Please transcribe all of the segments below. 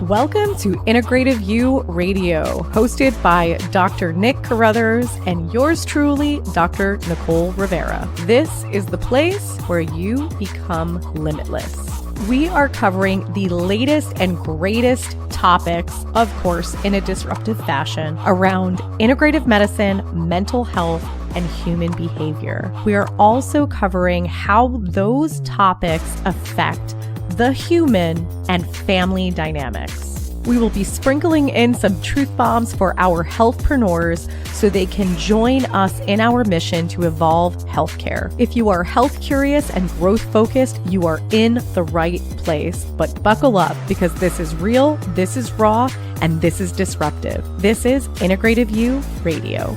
Welcome to Integrative You Radio, hosted by Dr. Nick Carruthers and yours truly, Dr. Nicole Rivera. This is the place where you become limitless. We are covering the latest and greatest topics, of course, in a disruptive fashion, around integrative medicine, mental health, and human behavior. We are also covering how those topics affect the human and family dynamics. We will be sprinkling in some truth bombs for our healthpreneurs so they can join us in our mission to evolve healthcare. If you are health curious and growth focused, you are in the right place. But buckle up, because this is real, this is raw, and this is disruptive. This is Integrative You Radio.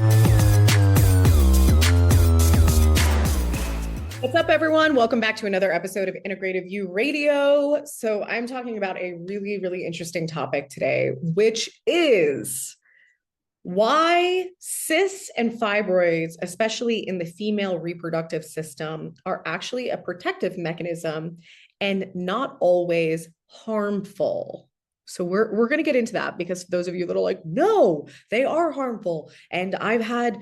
What's up, everyone? Welcome back to another episode of Integrative You Radio. So I'm talking about a really, really interesting topic today, which is why cysts and fibroids, especially in the female reproductive system, are actually a protective mechanism and not always harmful. So we're going to get into that, because those of you that are like, no, they are harmful. And I've had,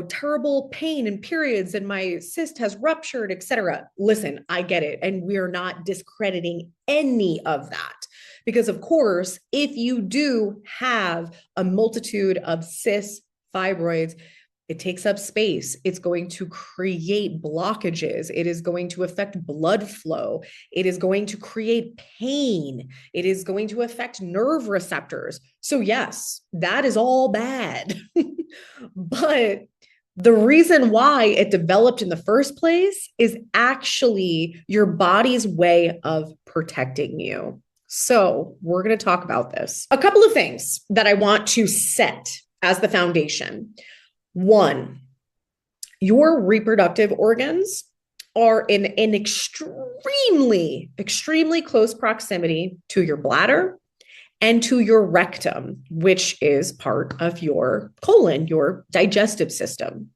terrible pain and periods and my cyst has ruptured, etc. Listen, I get it. And we are not discrediting any of that, because of course, if you do have a multitude of cysts, fibroids, it takes up space. It's going to create blockages. It is going to affect blood flow. It is going to create pain. It is going to affect nerve receptors. So yes, that is all bad. But the reason why it developed in the first place is actually your body's way of protecting you. So we're going to talk about this. A couple of things that I want to set as the foundation. One, your reproductive organs are in an extremely, extremely close proximity to your bladder and to your rectum, which is part of your colon, your digestive system.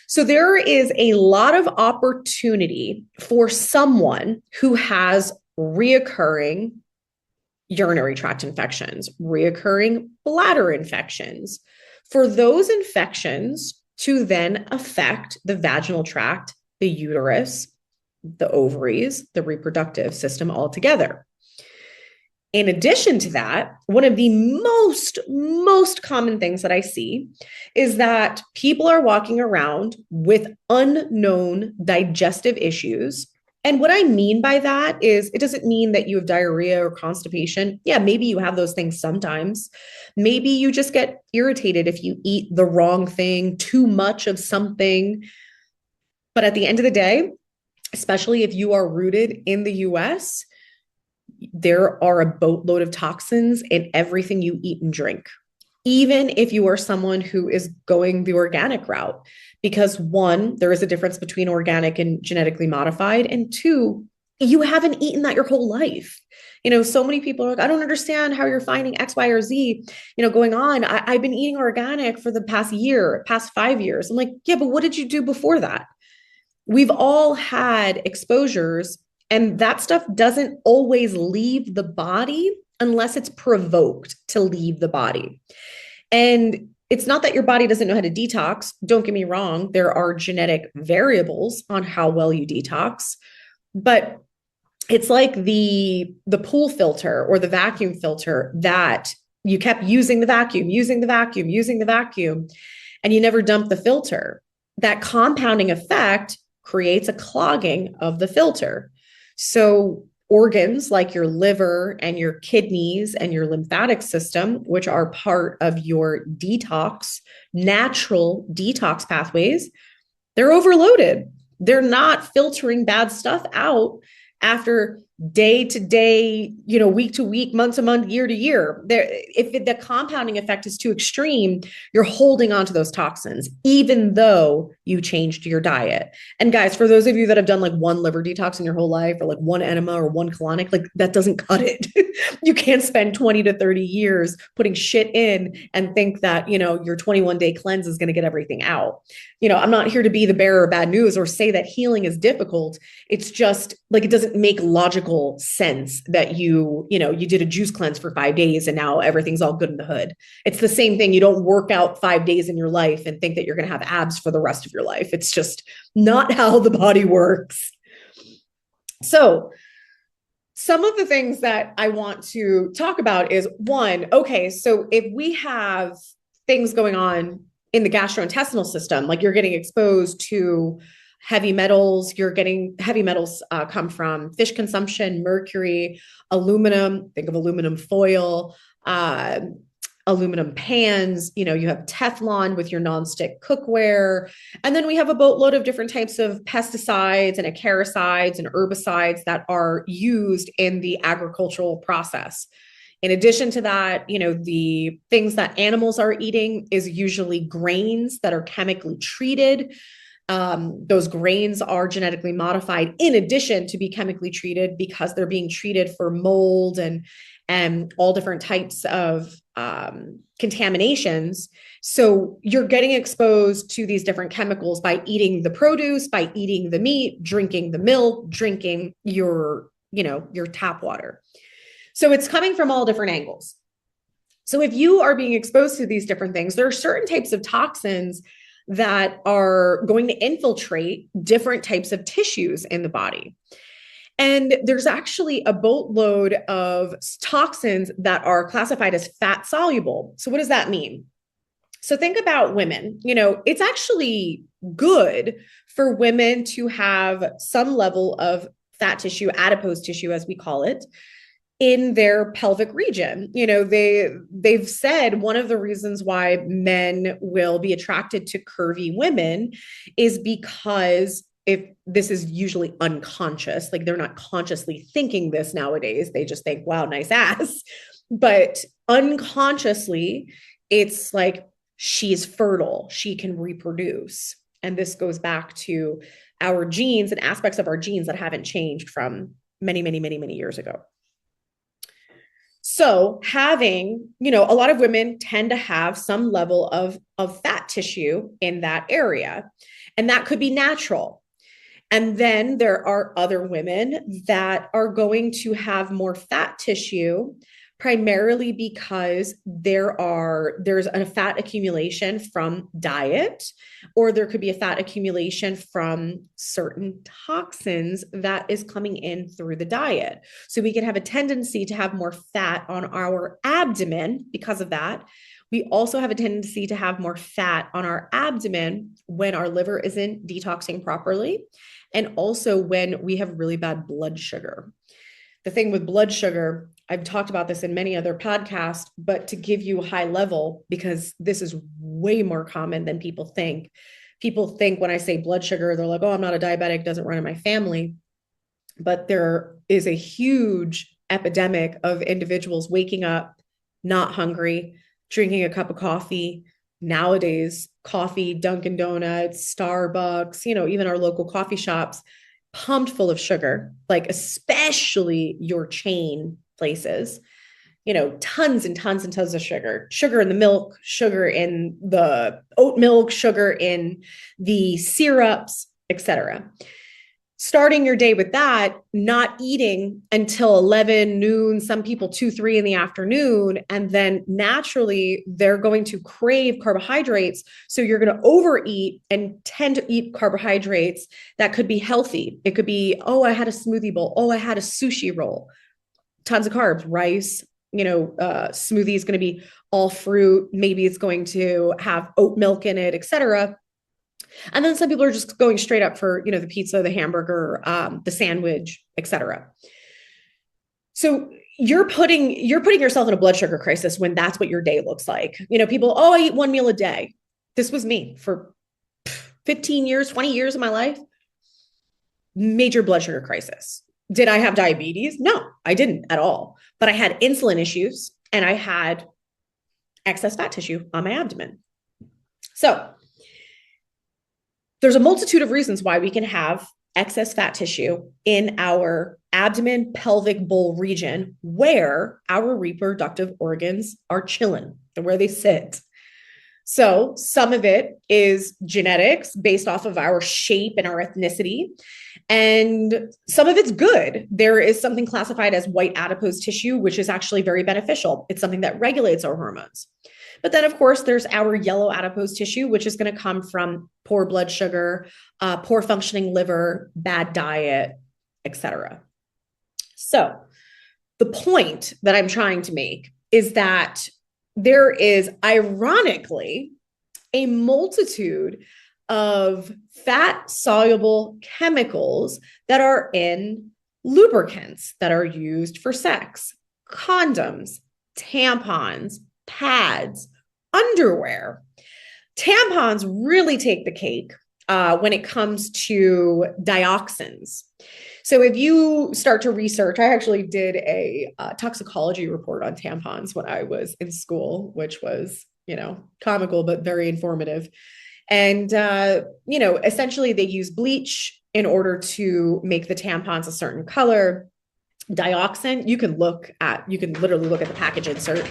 So there is a lot of opportunity for someone who has reoccurring urinary tract infections, reoccurring bladder infections, for those infections to then affect the vaginal tract, the uterus, the ovaries, the reproductive system altogether. In addition to that, one of the most common things that I see is that people are walking around with unknown digestive issues. And what I mean by that is, it doesn't mean that you have diarrhea or constipation. Yeah, maybe you have those things sometimes. Maybe you just get irritated if you eat the wrong thing, too much of something. But at the end of the day, especially if you are rooted in the US, there are a boatload of toxins in everything you eat and drink, even if you are someone who is going the organic route. Because one, there is a difference between organic and genetically modified. And two, you haven't eaten that your whole life. So many people are like, I don't understand how you're finding X, Y, or Z, going on. I've been eating organic for the past year, past 5 years. I'm like, yeah, but what did you do before that? We've all had exposures, and that stuff doesn't always leave the body unless it's provoked to leave the body. And it's not that your body doesn't know how to detox. Don't get me wrong. There are genetic variables on how well you detox, but it's like the pool filter or the vacuum filter that you kept using the vacuum, and you never dumped the filter. That compounding effect creates a clogging of the filter. So organs like your liver and your kidneys and your lymphatic system, which are part of your natural detox pathways, they're overloaded. They're not filtering bad stuff out after day to day, week to week, month to month, year to year. If the compounding effect is too extreme, you're holding on to those toxins, even though you changed your diet. And guys, for those of you that have done like one liver detox in your whole life, or like one enema or one colonic, like that doesn't cut it. You can't spend 20 to 30 years putting shit in and think that, your 21-day cleanse is going to get everything out. I'm not here to be the bearer of bad news or say that healing is difficult. It's just like, it doesn't make logical magical sense that you did a juice cleanse for 5 days and now everything's all good in the hood. It's the same thing. You don't work out 5 days in your life and think that you're going to have abs for the rest of your life. It's just not how the body works. So some of the things that I want to talk about is one, okay, so if we have things going on in the gastrointestinal system, like you're getting exposed to heavy metals, come from fish consumption, mercury, aluminum, think of aluminum foil, aluminum pans, you have Teflon with your nonstick cookware. And then we have a boatload of different types of pesticides and acaricides and herbicides that are used in the agricultural process. In addition to that, the things that animals are eating is usually grains that are chemically treated. Those grains are genetically modified in addition to be chemically treated because they're being treated for mold and all different types of contaminations. So you're getting exposed to these different chemicals by eating the produce, by eating the meat, drinking the milk, drinking your tap water. So it's coming from all different angles. So if you are being exposed to these different things, there are certain types of toxins that are going to infiltrate different types of tissues in the body. And there's actually a boatload of toxins that are classified as fat soluble. So what does that mean? So think about women. It's actually good for women to have some level of fat tissue, adipose tissue, as we call it, in their pelvic region. They've said one of the reasons why men will be attracted to curvy women is because if this is usually unconscious, like they're not consciously thinking this nowadays, they just think, wow, nice ass. But unconsciously, it's like she's fertile, she can reproduce. And this goes back to our genes and aspects of our genes that haven't changed from many, many, many, many years ago. So having, a lot of women tend to have some level of fat tissue in that area, and that could be natural. And then there are other women that are going to have more fat tissue, primarily because there's a fat accumulation from diet, or there could be a fat accumulation from certain toxins that is coming in through the diet. So we can have a tendency to have more fat on our abdomen because of that. We also have a tendency to have more fat on our abdomen when our liver isn't detoxing properly, and also when we have really bad blood sugar. The thing with blood sugar, I've talked about this in many other podcasts, but to give you a high level, because this is way more common than people think. People think when I say blood sugar, they're like, oh, I'm not a diabetic, doesn't run in my family. But there is a huge epidemic of individuals waking up not hungry, drinking a cup of coffee. Nowadays, coffee, Dunkin' Donuts, Starbucks, even our local coffee shops, pumped full of sugar, like especially your chain places, tons and tons and tons of sugar in the milk, sugar in the oat milk, sugar in the syrups, etc. Starting your day with that, not eating until 11 noon, some people 2, 3 in the afternoon, and then naturally they're going to crave carbohydrates. So you're going to overeat and tend to eat carbohydrates that could be healthy. It could be, oh, I had a smoothie bowl. Oh, I had a sushi roll. Tons of carbs, rice, smoothie is going to be all fruit. Maybe it's going to have oat milk in it, etc. And then some people are just going straight up for, the pizza, the hamburger, the sandwich, etc. So you're putting yourself in a blood sugar crisis when that's what your day looks like. People, oh, I eat one meal a day. This was me for 15 years, 20 years of my life. Major blood sugar crisis. Did I have diabetes? No, I didn't at all. But I had insulin issues and I had excess fat tissue on my abdomen. So there's a multitude of reasons why we can have excess fat tissue in our abdomen, pelvic bowl region, where our reproductive organs are chilling and where they sit. So some of it is genetics based off of our shape and our ethnicity. And some of it's good. There is something classified as white adipose tissue, which is actually very beneficial. It's something that regulates our hormones. But then, of course, there's our yellow adipose tissue, which is going to come from poor blood sugar, poor functioning liver, bad diet, etc. So the point that I'm trying to make is that there is, ironically, a multitude of fat soluble chemicals that are in lubricants that are used for sex, condoms, tampons, pads, underwear. Tampons really take the cake when it comes to dioxins. So if you start to research, I actually did a toxicology report on tampons when I was in school, which was, comical, but very informative. And, essentially they use bleach in order to make the tampons a certain color. Dioxin, you can literally look at the package insert,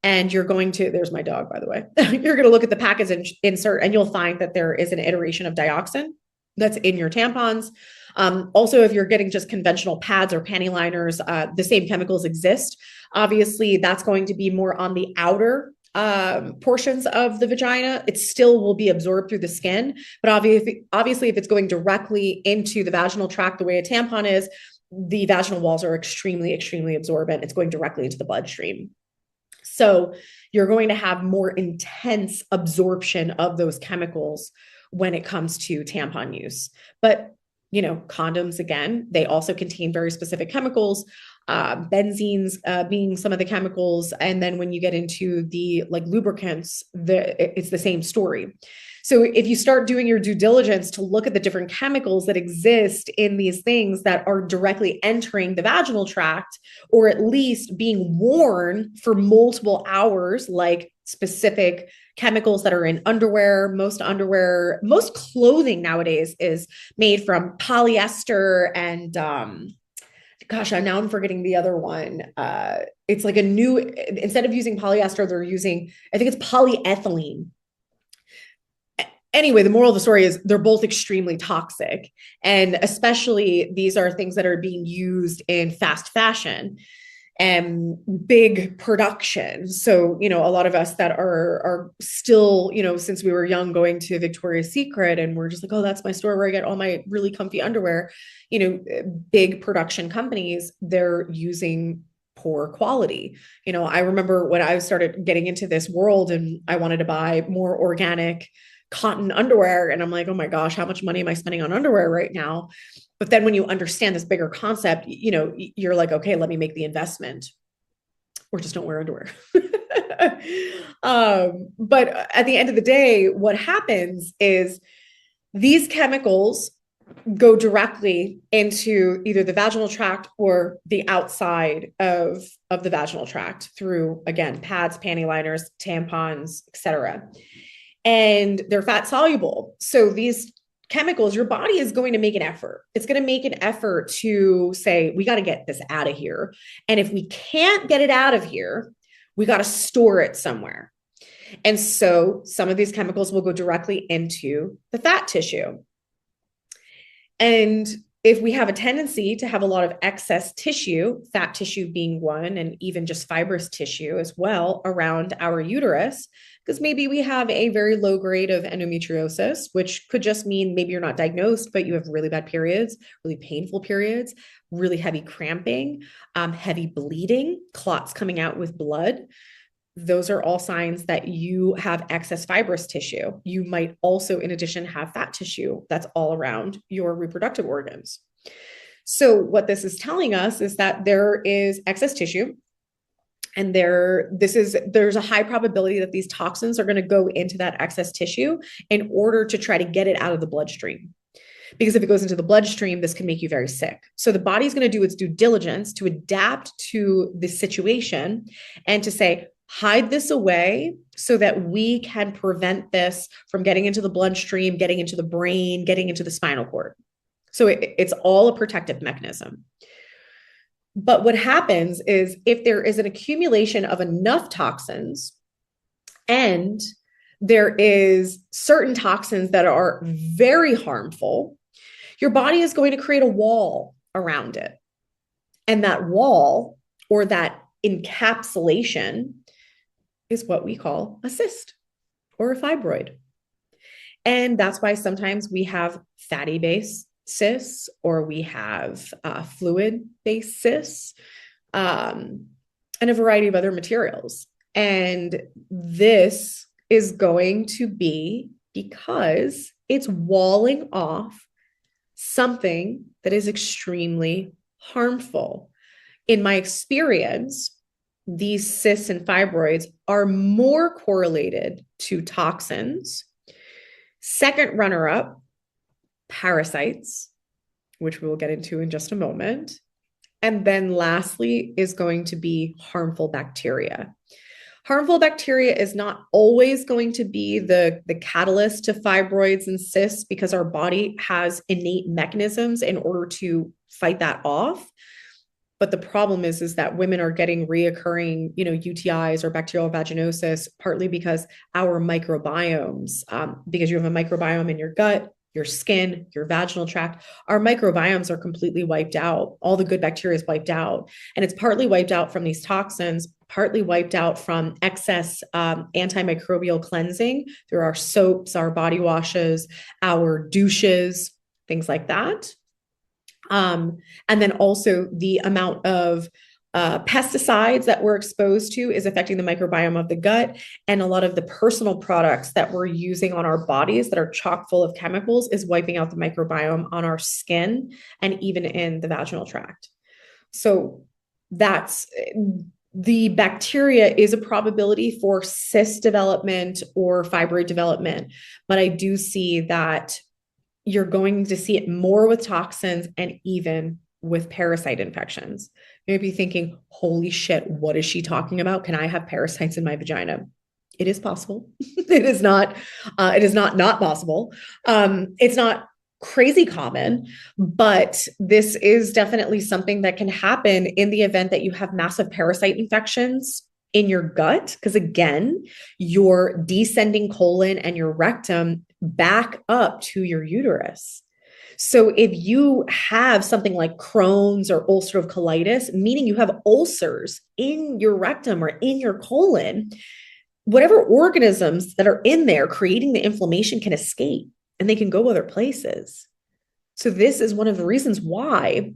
and you're going to, there's my dog, by the way, you're going to look at the package insert and you'll find that there is an iteration of dioxin that's in your tampons. Also, if you're getting just conventional pads or panty liners, the same chemicals exist. Obviously, that's going to be more on the outer portions of the vagina. It still will be absorbed through the skin, but obviously, if it's going directly into the vaginal tract, the way a tampon is, the vaginal walls are extremely, extremely absorbent. It's going directly into the bloodstream. So you're going to have more intense absorption of those chemicals when it comes to tampon use. But, condoms, again, they also contain very specific chemicals, benzenes being some of the chemicals. And then when you get into the lubricants, it's the same story. So if you start doing your due diligence to look at the different chemicals that exist in these things that are directly entering the vaginal tract, or at least being worn for multiple hours, like specific chemicals that are in underwear, most clothing nowadays is made from polyester and, I'm forgetting the other one. It's like instead of using polyester, they're using, I think it's polyethylene. Anyway, the moral of the story is they're both extremely toxic. And especially these are things that are being used in fast fashion and big production. So, a lot of us that are still, since we were young, going to Victoria's Secret, and we're just like, oh, that's my store where I get all my really comfy underwear. Big production companies, they're using poor quality. I remember when I started getting into this world and I wanted to buy more organic cotton underwear. And I'm like, oh my gosh, how much money am I spending on underwear right now? But then when you understand this bigger concept, you're like, okay, let me make the investment, or just don't wear underwear. But at the end of the day, what happens is these chemicals go directly into either the vaginal tract or the outside of the vaginal tract through, again, pads, panty liners, tampons, etc. And they're fat soluble. So these chemicals, your body is going to make an effort. It's going to make an effort to say, we got to get this out of here. And if we can't get it out of here, we got to store it somewhere. And so some of these chemicals will go directly into the fat tissue. And if we have a tendency to have a lot of excess tissue, fat tissue being one, and even just fibrous tissue as well around our uterus, because maybe we have a very low grade of endometriosis, which could just mean maybe you're not diagnosed, but you have really bad periods, really painful periods, really heavy cramping, heavy bleeding, clots coming out with blood. Those are all signs that you have excess fibrous tissue. You might also, in addition, have fat tissue that's all around your reproductive organs. So what this is telling us is that there is excess tissue, and there's a high probability that these toxins are going to go into that excess tissue in order to try to get it out of the bloodstream. Because if it goes into the bloodstream, this can make you very sick. So the body's going to do its due diligence to adapt to the situation and to say, hide this away so that we can prevent this from getting into the bloodstream, getting into the brain, getting into the spinal cord. So it's all a protective mechanism. But what happens is if there is an accumulation of enough toxins and there is certain toxins that are very harmful, your body is going to create a wall around it. And that wall, or that encapsulation, is what we call a cyst or a fibroid. And that's why sometimes we have fatty based cysts, or we have fluid based cysts, and a variety of other materials. And this is going to be because it's walling off something that is extremely harmful. In my experience, these cysts and fibroids are more correlated to toxins. Second runner up, parasites, which we will get into in just a moment. And then lastly is going to be harmful bacteria. Harmful bacteria is not always going to be the catalyst to fibroids and cysts, because our body has innate mechanisms in order to fight that off. But the problem is that women are getting reoccurring, UTIs or bacterial vaginosis, partly because our microbiomes, because you have a microbiome in your gut, your skin, your vaginal tract, our microbiomes are completely wiped out. All the good bacteria is wiped out. And it's partly wiped out from these toxins, partly wiped out from excess antimicrobial cleansing through our soaps, our body washes, our douches, things like that. And then also the amount of pesticides that we're exposed to is affecting the microbiome of the gut. And a lot of the personal products that we're using on our bodies that are chock full of chemicals is wiping out the microbiome on our skin and even in the vaginal tract. So that's the bacteria is a probability for cyst development or fibroid development. But I do see that you're going to see it more with toxins and even with parasite infections. You may be thinking, holy shit, what is she talking about? Can I have parasites in my vagina? It is possible. It is not possible. It's not crazy common, but this is definitely something that can happen in the event that you have massive parasite infections in your gut. Because again, your descending colon and your rectum back up to your uterus. So if you have something like Crohn's or ulcerative colitis, meaning you have ulcers in your rectum or in your colon, whatever organisms that are in there creating the inflammation can escape and they can go other places. So this is one of the reasons why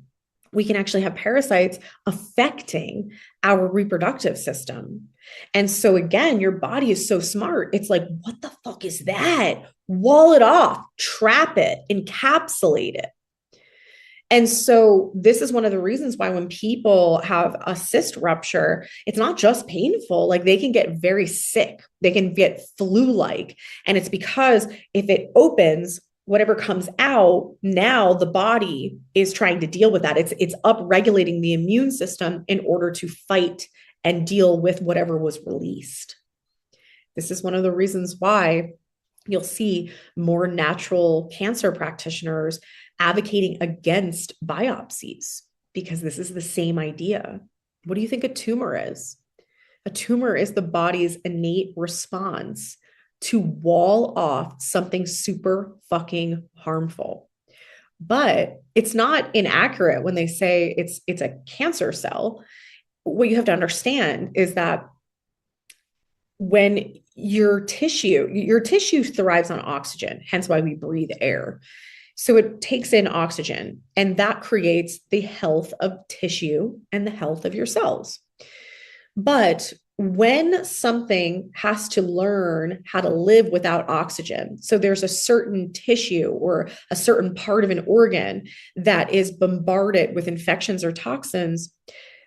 we can actually have parasites affecting our reproductive system. And so again, your body is so smart. It's like, what the fuck is that? Wall it off, trap it, encapsulate it. And so this is one of the reasons why when people have a cyst rupture, it's not just painful, like they can get very sick. They can get flu-like. And it's because if it opens, whatever comes out, now the body is trying to deal with that. It's upregulating the immune system in order to fight and deal with whatever was released. This is one of the reasons why you'll see more natural cancer practitioners advocating against biopsies, because this is the same idea. What do you think a tumor is? A tumor is the body's innate response to wall off something super fucking harmful. But it's not inaccurate when they say it's a cancer cell. What you have to understand is that when your tissue thrives on oxygen, hence why we breathe air. So it takes in oxygen, and that creates the health of tissue and the health of your cells. But when something has to learn how to live without oxygen, so there's a certain tissue or a certain part of an organ that is bombarded with infections or toxins,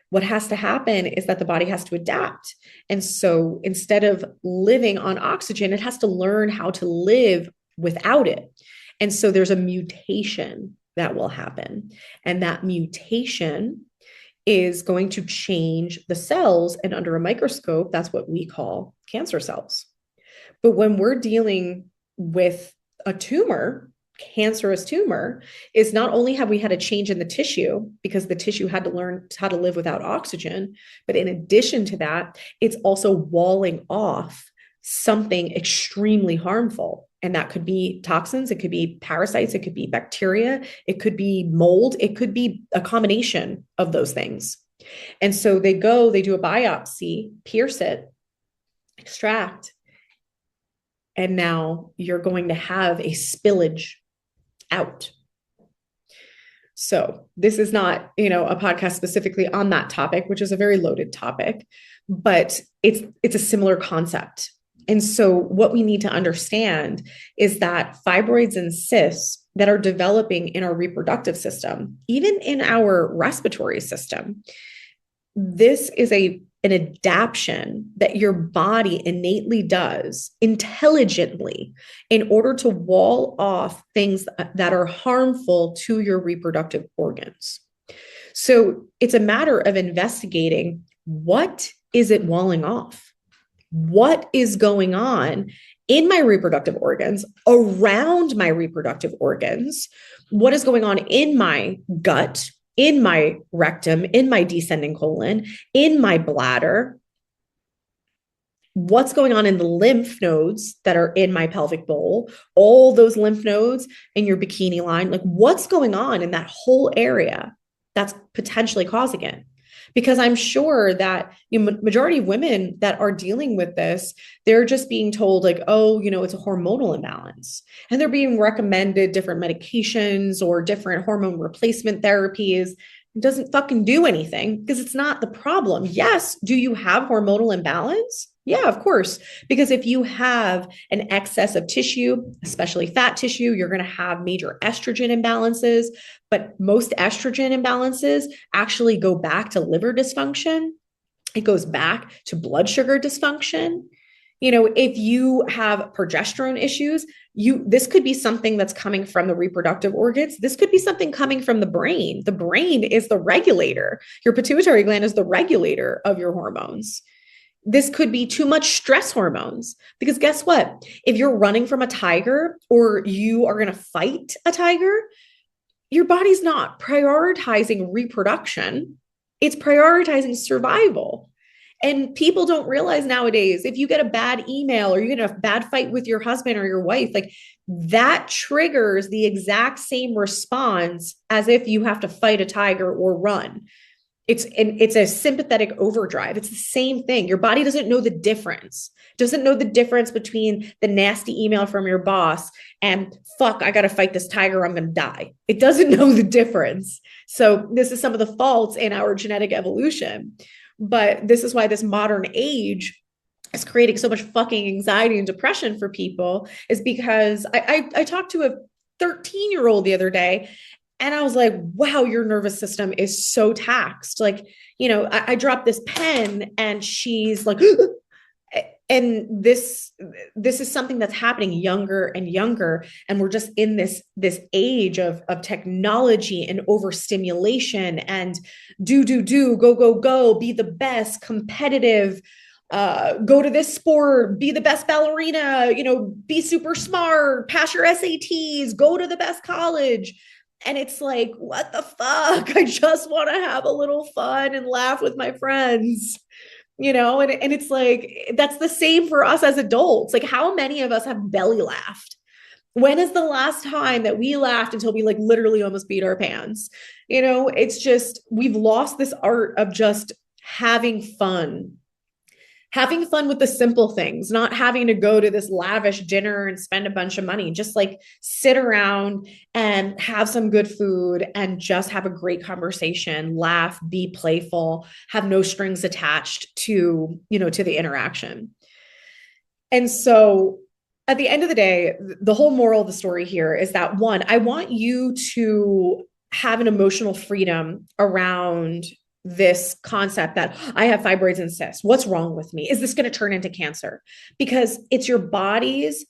what has to happen is that the body has to adapt. And so instead of living on oxygen, it has to learn how to live without it. And so there's a mutation that will happen. And that mutation is going to change the cells. And under a microscope, that's what we call cancer cells. But when we're dealing with a tumor, cancerous tumor, is not only have we had a change in the tissue because the tissue had to learn how to live without oxygen, but in addition to that, it's also walling off something extremely harmful. And that could be toxins, it could be parasites, it could be bacteria, it could be mold, it could be a combination of those things. And so they do a biopsy, pierce it, extract, and now you're going to have a spillage out. So this is not, a podcast specifically on that topic, which is a very loaded topic, but it's a similar concept. And so what we need to understand is that fibroids and cysts that are developing in our reproductive system, even in our respiratory system, this is an adaptation that your body innately does intelligently in order to wall off things that are harmful to your reproductive organs. So it's a matter of investigating, what is it walling off? What is going on in my reproductive organs, around my reproductive organs? What is going on in my gut, in my rectum, in my descending colon, in my bladder? What's going on in the lymph nodes that are in my pelvic bowl, all those lymph nodes in your bikini line? Like, what's going on in that whole area that's potentially causing it? Because I'm sure that majority of women that are dealing with this, they're just being told like, oh, it's a hormonal imbalance. And they're being recommended different medications or different hormone replacement therapies. It doesn't fucking do anything because it's not the problem. Yes, do you have hormonal imbalance? Yeah, of course. Because if you have an excess of tissue, especially fat tissue, you're going to have major estrogen imbalances. But most estrogen imbalances actually go back to liver dysfunction. It goes back to blood sugar dysfunction. If you have progesterone issues, this could be something that's coming from the reproductive organs. This could be something coming from the brain. The brain is the regulator. Your pituitary gland is the regulator of your hormones. This could be too much stress hormones, because guess what? If you're running from a tiger or you are going to fight a tiger, your body's not prioritizing reproduction. It's prioritizing survival. And people don't realize nowadays, if you get a bad email or you get a bad fight with your husband or your wife, like that triggers the exact same response as if you have to fight a tiger or run. It's a sympathetic overdrive. It's the same thing. Your body doesn't know the difference. Doesn't know the difference between the nasty email from your boss and fuck, I got to fight this tiger, I'm going to die. It doesn't know the difference. So this is some of the faults in our genetic evolution. But this is why this modern age is creating so much fucking anxiety and depression for people, is because I talked to a 13-year-old the other day, and I was like, wow, your nervous system is so taxed. Like, I dropped this pen and she's like, and this is something that's happening younger and younger. And we're just in this age of technology and overstimulation and do, go, be the best, competitive, go to this sport, be the best ballerina, be super smart, pass your SATs, go to the best college. And it's like, what the fuck? I just want to have a little fun and laugh with my friends, and it's like, that's the same for us as adults. Like, how many of us have belly laughed? When is the last time that we laughed until we like literally almost beat our pants? It's just, we've lost this art of just having fun with the simple things, not having to go to this lavish dinner and spend a bunch of money. Just like sit around and have some good food and just have a great conversation, laugh, be playful, have no strings attached to the interaction. And so at the end of the day, the whole moral of the story here is that, one, I want you to have an emotional freedom around this concept that I have fibroids and cysts. What's wrong with me? Is this going to turn into cancer? Because it's your body's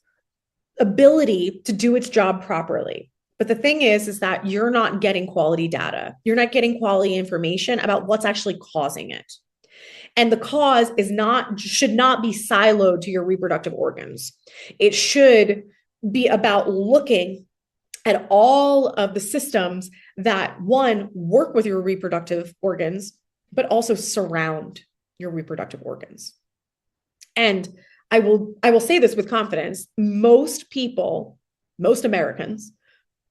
ability to do its job properly. But the thing is that you're not getting quality data. You're not getting quality information about what's actually causing it. And the cause should not be siloed to your reproductive organs. It should be about looking at all of the systems that, one, work with your reproductive organs, but also surround your reproductive organs. And I will say this with confidence. Most people, most Americans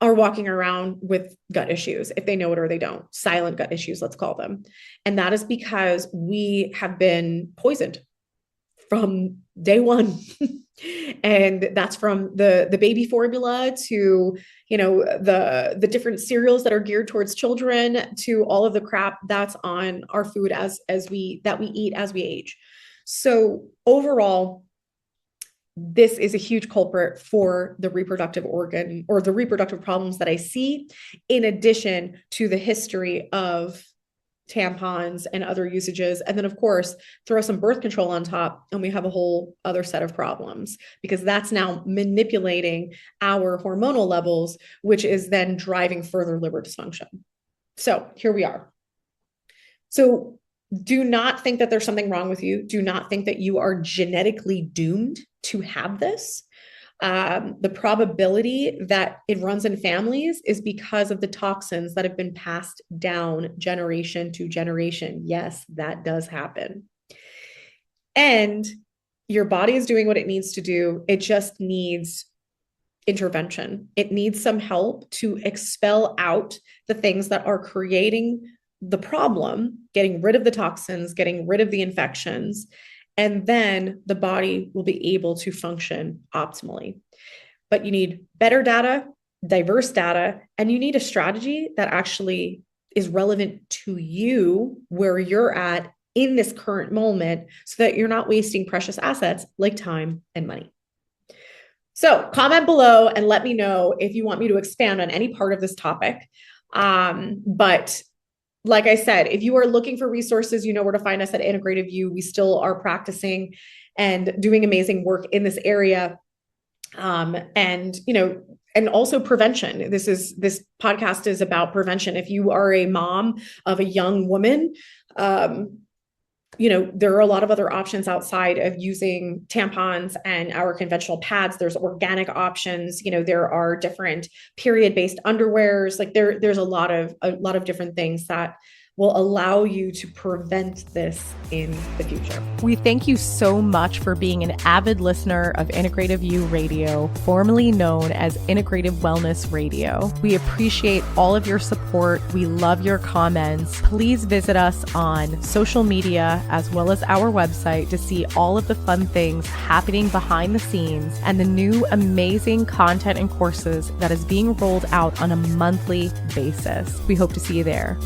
are walking around with gut issues, if they know it or they don't, silent gut issues, let's call them. And that is because we have been poisoned from day one. And that's from the baby formula to, the different cereals that are geared towards children, to all of the crap that's on our food that we eat as we age. So overall, this is a huge culprit for the reproductive organ or the reproductive problems that I see, in addition to the history of tampons and other usages. And then, of course, throw some birth control on top, and we have a whole other set of problems, because that's now manipulating our hormonal levels, which is then driving further liver dysfunction. So here we are. So do not think that there's something wrong with you. Do not think that you are genetically doomed to have this. The probability that it runs in families is because of the toxins that have been passed down generation to generation. Yes, that does happen. And your body is doing what it needs to do. It just needs intervention. It needs some help to expel out the things that are creating the problem, getting rid of the toxins, getting rid of the infections, and then the body will be able to function optimally. But you need better data, diverse data, and you need a strategy that actually is relevant to you, where you're at in this current moment, so that you're not wasting precious assets like time and money. So comment below and let me know if you want me to expand on any part of this topic. But like I said, if you are looking for resources, you know where to find us at Integrative You. We still are practicing and doing amazing work in this area. And also prevention. This podcast is about prevention. If you are a mom of a young woman, there are a lot of other options outside of using tampons and our conventional pads. There's organic options. There are different period-based underwears. Like there's a lot of different things that will allow you to prevent this in the future. We thank you so much for being an avid listener of Integrative You Radio, formerly known as Integrative Wellness Radio. We appreciate all of your support. We love your comments. Please visit us on social media as well as our website to see all of the fun things happening behind the scenes and the new amazing content and courses that is being rolled out on a monthly basis. We hope to see you there.